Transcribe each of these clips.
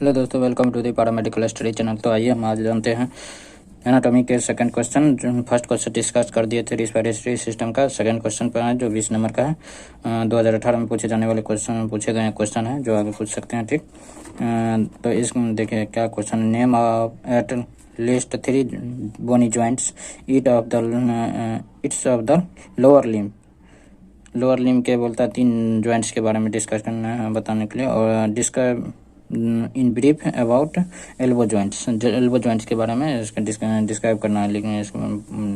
Hello दोस्तों, welcome to the paramedical study channel. तो आइए हम आज जानते हैं एनाटॉमी के second question. First question discuss कर दिए थे रेस्पिरेटरी सिस्टम का। सेकंड क्वेश्चन पर है जो 20 नंबर का है। 2018 में पूछे जाने वाले पूछे गए क्वेश्चन है जो आगे पूछ सकते हैं। ठीक, तो इस देखिए क्या question. Name of at least 3 bony joints its of the lower limb के बोलता है 3 जॉइंट्स के बारे में डिस्कस करना है, बताने के लिए। और discuss in brief about elbow joints, elbow joints के बारे में इसका डिस्क्राइब करना है, लेकिन इसको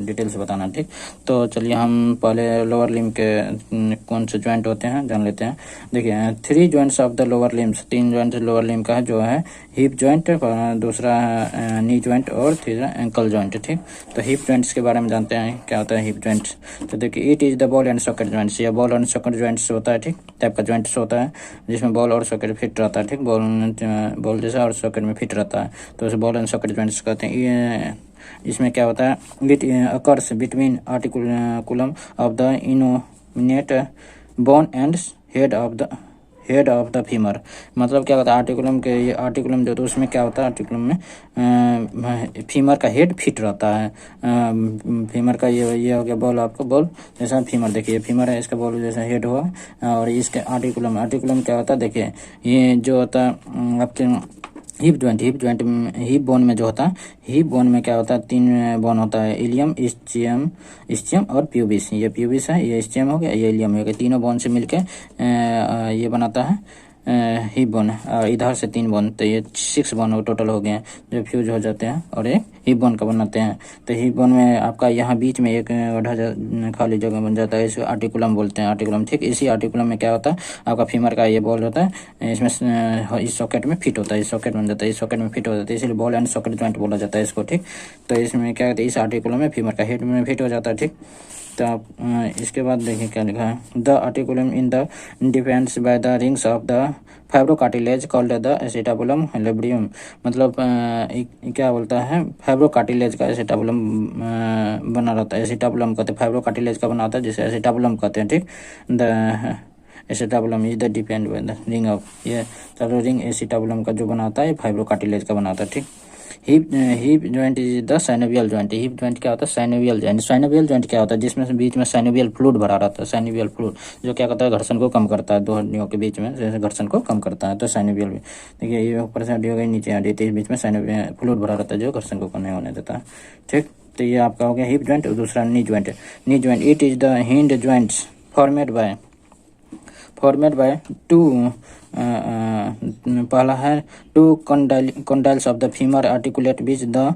डिटेल से बताना है। ठीक, तो चलिए हम पहले लोअर लिम्ब के कौन से जॉइंट होते हैं जान लेते हैं। देखिए 3 joints of the lower limbs, 3 joints lower limb का है जो है हिप जॉइंट, दूसरा नी जॉइंट और तीसरा एंकल जॉइंट। ठीक, तो हिप जॉइंट्स के बारे में जानते हैं क्या होता है हिप जॉइंट्स। तो देखिए it is the ball and socket joints, ये बॉल एंड सॉकेट जॉइंट्स होता है। ठीक, टाइप का जॉइंट्स होता है जिसमें बॉल और सॉकेट फिट रहता है। ठीक, बॉल जैसा और सॉकेट में फिट रहता है, तो उसे बॉल एंड सॉकेट जॉइंट्स कहते हैं। इसमें क्या होता है, it occurs between articulum of the innominate bone and head of the femur. मतलब क्या होता है आर्टिकुलम के, ये आर्टिकुलम जो तो उसमें क्या होता है, आर्टिकुलम में फीमर का हेड फिट रहता है। फीमर का ये हो गया बॉल, आपका बॉल जैसा फीमर, देखिए फीमर है, इसका बॉल जैसा हेड हुआ। और इसके आर्टिकुलम क्या होता है, देखिए ये जो होता है आपके हिप जॉइंट हिप बोन में जो होता है, हिप बोन में क्या होता है 3 बोन होता है, इलियम, इस्चियम और प्यूबिस। ये प्यूबिस है, ये इस्चियम हो गया, ये इलियम हो गया। तीनों बोन से मिलके ये बनाता है हिप बोन। इधर से 3 बोन, तो ये 6 बोन टोटल हो गए हैं जो फ्यूज हो जाते हैं और एक हिप बोन का बनाते हैं। तो हिप बोन में आपका यहाँ बीच में एक खाली जगह बन जाता है, इसे आर्टिकुलम बोलते हैं, आर्टिकुलम। ठीक, इसी आर्टिकुलम में क्या होता है आपका फीमर का ये बॉल होता है, इसमें इस सॉकेट में फिट होता है, इस सॉकेट बन जाता है, इस सॉकेट में फिट हो जाता है, इसलिए बॉल एंड सॉकेट जॉइंट बोला जाता है इसको। ठीक, तो इसमें क्या कहते हैं, इस आर्टिकुलम में फीमर का हेड में फिट हो जाता है। ठीक, तो आप इसके बाद देखिए क्या लिखा है, the articulum in the depends by the rings of the fibrocartilage called the acetabulum labrum. मतलब क्या बोलता है, फाइब्रोकार्टिलेज का एसिटाबुलम बना रहता है, एसिटाबुलम कहते हैं, फाइब्रोकार्टिलेज का बना होता है जिसे एसिटाबुलम कहते हैं। ठीक, the acetabulum is the depend by the ring of, ये चलो रिंग एसिटाबुलम का जो बनाता है फाइब्रोकार्टिलेज का बनाता है। ठीक, hip joint is the synovial joint. Hip joint क्या होता है, साइनोवियल जॉइंट। साइनोवियल जॉइंट क्या होता है, जिसमें से बीच में साइनोवियल फ्लूइड भरा रहता है, साइनोवियल फ्लूइड जो क्या करता है घर्षण को कम करता है, 2 हड्डियों के बीच में जैसे घर्षण को कम करता है। तो साइनोवियल भी देखिए, ये ऊपर से हड्डी हो गई, नीचे हड्डी, तो बीच में साइनोवियल फ्लूइड भरा रहता है जो घर्षण को कम नहीं होने देता है। ठीक, तो ये आपका हो गया हिप जॉइंट। और दूसरा knee joint. Knee joint it is the hinge joints formed by 2 पहला है 2 condyles of the femur articulate which the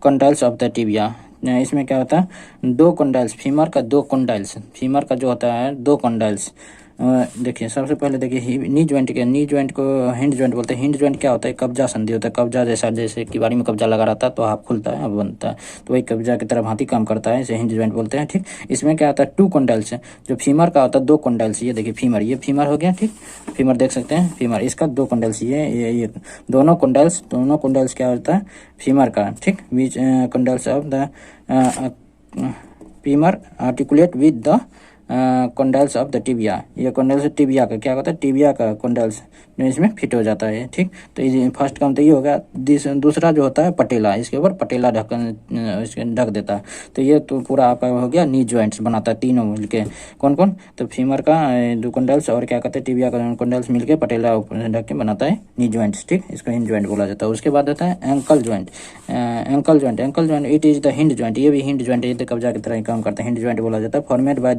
condyles of the tibia. इसमें क्या होता है 2 कंडाइल्स, फीमर का 2 कंडाइल्स, फीमर का जो होता है 2 कंडाइल्स। देखिए सबसे पहले देखिए नी जॉइंट को हिंड जॉइंट बोलते हैं। हिंड जॉइंट क्या होता है, कब्जा संधि होता है, कब्जा जैसा, जैसे किवाड़ी में कब्जा लगा रहता है तो हाथ खुलता है अब बनता है, तो वही कब्जा की तरह हाथी काम करता है, इसे हिंड जॉइंट बोलते हैं। ठीक, इसमें क्या होता है 2 कंडाइल्स है, जो फीमर का होता है 2 कंडाइल्स। ये देखिए फीमर, ये फीमर हो गया। ठीक, फीमर देख सकते हैं, फीमर इसका 2 कंडाइल्स, ये दोनों कंडाइल्स क्या होता है फीमर का। ठीक, बीच condyles of the femur articulate with the condyles of the tibia. ये कंडाइल्स टिबिया का क्या होता है, टिबिया का कंडाइल्स इसमें फिट हो जाता है। ठीक, तो ये फर्स्ट काम तो ये हो गया। दूसरा जो होता है पटेला, इसके ऊपर पटेला ढक देता है। तो ये तो पूरा आपका हो गया नी जॉइंट्स बनाता है, तीनों मिलके। कौन कौन, तो फीमर का 2 कंडाइल्स और क्या कहते हैं टिबिया का कंडाइल्स मिलके पटेला ऊपर ढक के बनाता है नी जॉइंट्स। ठीक, इसको हिंड जॉइंट बोला जाता है। उसके बाद होता है ankle joint. Ankle joint it is the hind joint, ये भी हिंड जॉइंट, ये कब्जा की तरह ही काम करता है, हिंड जॉइंट बोला जाता है। फॉर्मेड बाय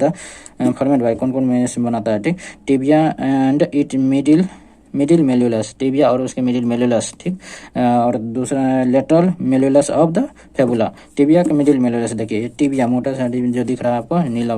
कौन कौन में से बनाता है, ठीक, tibia and it middle malleolus, tibia और उसके मिडिल मेल्युलस। ठीक, और दूसरा lateral malleolus of the fibula. Tibia का मिडिल मेल्युलस देखिए, टिबिया मोटा सा जो दिख रहा है आपको नीला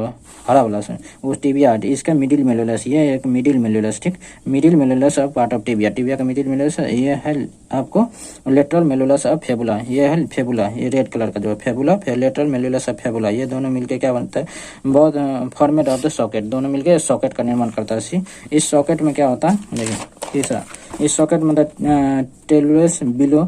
हरा वाला से, वो टिबिया, इसका मिडिल मेल्युलस, ये एक मिडिल मेल्युलस। ठीक, middle malleolus of part of tibia का मिडिल मेल्युलस, ये है आपको लेटरल मेल्युलस ऑफ फेबुला, ये है फेबुला, ये रेड कलर का जो है fabula, lateral malleolus of fabula. ये दोनों मिलके क्या बनता है, बहुत फॉर्मेट ऑफ द सॉकेट, दोनों मिलके सॉकेट का निर्माण करता है। इस सॉकेट में क्या होता है देखिए, तीसरा इस सॉकेट मतलब talus below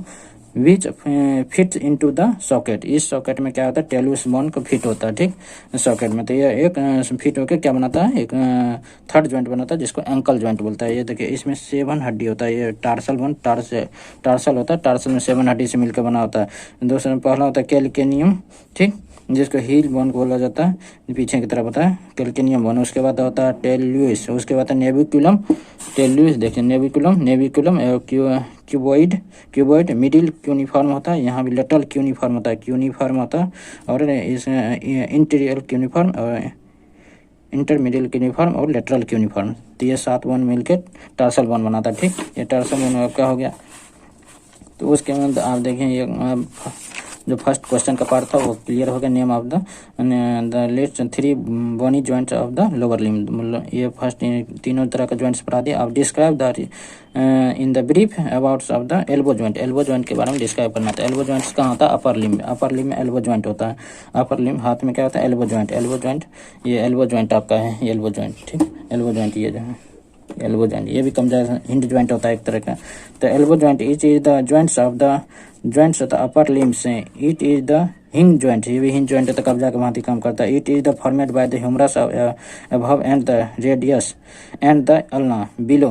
which fit into the socket, इस सॉकेट में क्या होता है, टेलुस बोन को फिट होता है, ठीक, सॉकेट में। तो ये एक फिट होकर क्या बनाता है, एक थर्ड ज्वाइंट बनाता है जिसको एंकल ज्वाइंट बोलता है। ये देखिए इसमें 7 हड्डी होता है, ये टार्सल बोन, टार्सल होता है, टार्सल में 7 हड्डी से मिलकर बना होता है। दूसरा पहला होता है कैल्केनियम, ठीक, जिसको हील बोन बोला जाता है, पीछे की तरफ होता है कैल्केनियम बोन। उसके बाद होता है टेल्यूस, उसके बाद नेविकुलम, टेल्यूस देखिए नेविकुलम क्यूबॉइड मिडिल क्यूनिफॉर्म होता है, यहाँ भी लेटरल क्यूनिफॉर्म होता है, और इस इंटीरियर क्यूनिफॉर्म और इंटरमीडियल क्यूनिफॉर्म और लेटरल क्यूनिफॉर्म। तो ये 7 बोन मिलकर टार्सल बोन बनाता है, ठीक। ये टार्सल बोन आपका हो गया। तो उसके बाद आप देखें ये जो फर्स्ट क्वेश्चन का पार्ट था वो क्लियर हो गया। Name of the list 3 bony joints of the lower limb, मतलब ये फर्स्ट तीनों तरह का जॉइंट्स पढ़ा दिया। अब describe the in the brief about of the elbow joint, elbow joint के बारे में डिस्क्राइब करना था। एल्बो जॉइंट्स कहाँ होता है, अपर लिम्ब में एल्बो जॉइंट होता है। अपर लिम्ब हाथ में क्या होता है, एल्बो जॉइंट, ये एल्बो जॉइंट आपका है, ये एल्बो जॉइंट, ठीक, एल्बो जॉइंट ये जो है एल्बो जॉइंट, ये भी कमजोर हिंड जॉइंट होता है एक तरह का। तो elbow joint is the joints of the upper limbs, it is the hinge joint, ये भी हिंज जॉइंट है, तो कब्जा के भांति काम करता है। It is the formed by the humerus above and the radius and the ulna below.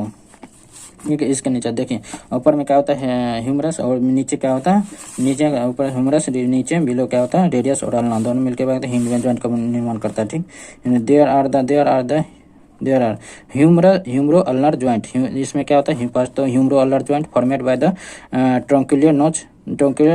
ठीक है, इसके नीचे देखिए ऊपर में क्या होता है ह्यूमरस, और नीचे क्या होता है, नीचे ऊपर ह्यूमरस, नीचे बिलो क्या होता है रेडियस और अल्ना, दोनों मिलकर बाद हिंज जॉइंट का निर्माण करता है, ठीक। There are humero ulnar joint, इसमें क्या होता है फर्स्ट तो humero ulnar joint formed by the trochlear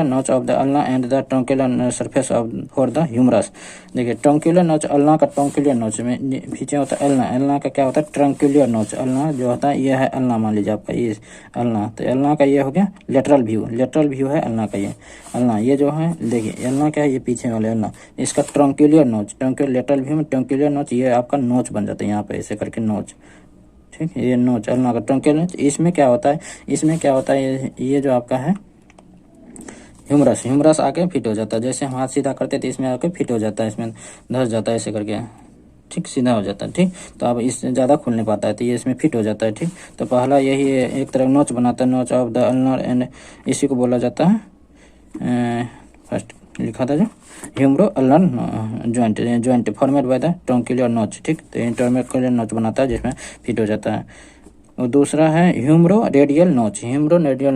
notch of the ulna and the trochlear surface of for the humerus. देखिए ट्रंकुलर नोच, अल्ना का ट्रंकुलर नोच में पीछे होता है अल्ना का क्या होता है ट्रंकुलर नोच, अल्ना जो होता है ये है अल्ना, मान लीजिए आपका ये अल्ना, तो अल्ना का ये हो गया लेटरल व्यू है अल्ना का, ये अल्ना ये जो है देखिए अल्ना क्या है, ये पीछे वाले अल्ना, इसका ट्रंकुलर नोच, लेटरल व्यू में ट्रंकुलर नोच, ये आपका नोच बन जाता है यहाँ पे ऐसे करके नोच, ठीक है, ये नोच अल्ना का ट्रंकुलर नोच। इसमें क्या होता है ये जो आपका है ह्यूमरस आके फिट हो जाता है, जैसे हम हाथ सीधा करते तो इसमें आके फिट हो जाता है, इसमें धस जाता है ऐसे करके, ठीक, सीधा हो जाता है, ठीक। तो अब इससे ज़्यादा खुल नहीं पाता है, तो ये इसमें फिट हो जाता है, ठीक। तो पहला यही एक तरह नोच बनाता है, नोच ऑफ द अल्नर एंड, इसी को बोला जाता है फर्स्ट लिखा था जो humero ulnar joint formed by the trochlear notch, ठीक। तो ट्रंकुलर नोच बनाता है जिसमें फिट हो जाता है। और दूसरा है ह्यूमरो रेडियल नोच, ह्यूमरो रेडियल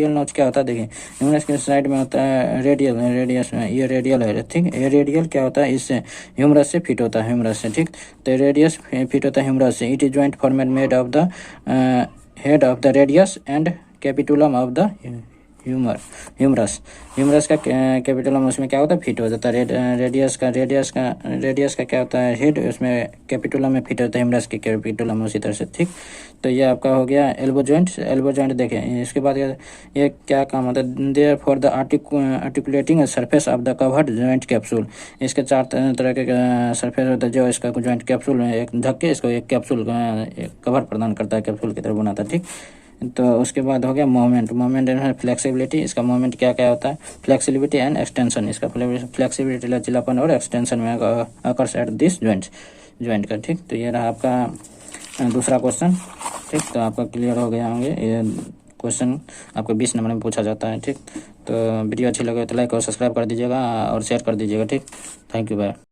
नोच क्या होता है, देखिए ह्यूमरस के साइड में होता है रेडियस में, ये रेडियल है, ठीक। ये रेडियल क्या होता है, इससे ह्यूमरस से फिट होता है, ह्यूमरस से, ठीक। तो रेडियस फिट होता है ह्यूमरस से। It is joint format made of the head of the radius and capitulum of the humerus का कैपिटुलम उसमें क्या होता है फिट हो जाता है, रेडियस का क्या होता है हेड, उसमें कैपिटुलम में फिट होता है ह्यूमरस की कैपिटुलम उसी तरह से, ठीक। तो ये आपका हो गया एल्बो जॉइंट। देखें इसके बाद ये क्या काम होता है, there for the articulating surface of the covered joint capsule, इसके 4 तरह के सरफेस होता है जो इसका जॉइंट कैप्सूल में एक ढक के इसको एक कैप्सूल कवर प्रदान करता है, कैप्सूल की तरह बनाता है, ठीक। तो उसके बाद हो गया मोमेंट एंड फ्लेक्सिबिलिटी, इसका मोमेंट क्या होता है, फ्लेक्सिबिलिटी एंड एक्सटेंशन, इसका फ्लेक्सिबिलिटी लचीलापन और एक्सटेंशन में अकर्स एट दिस ज्वाइंट का, ठीक। तो ये रहा आपका दूसरा क्वेश्चन, ठीक। तो आपका क्लियर हो गया होंगे, ये क्वेश्चन आपको 20 नंबर में पूछा जाता है, ठीक। तो वीडियो अच्छी लगे तो लाइक और सब्सक्राइब कर दीजिएगा और शेयर कर दीजिएगा, ठीक। Thank you, bye.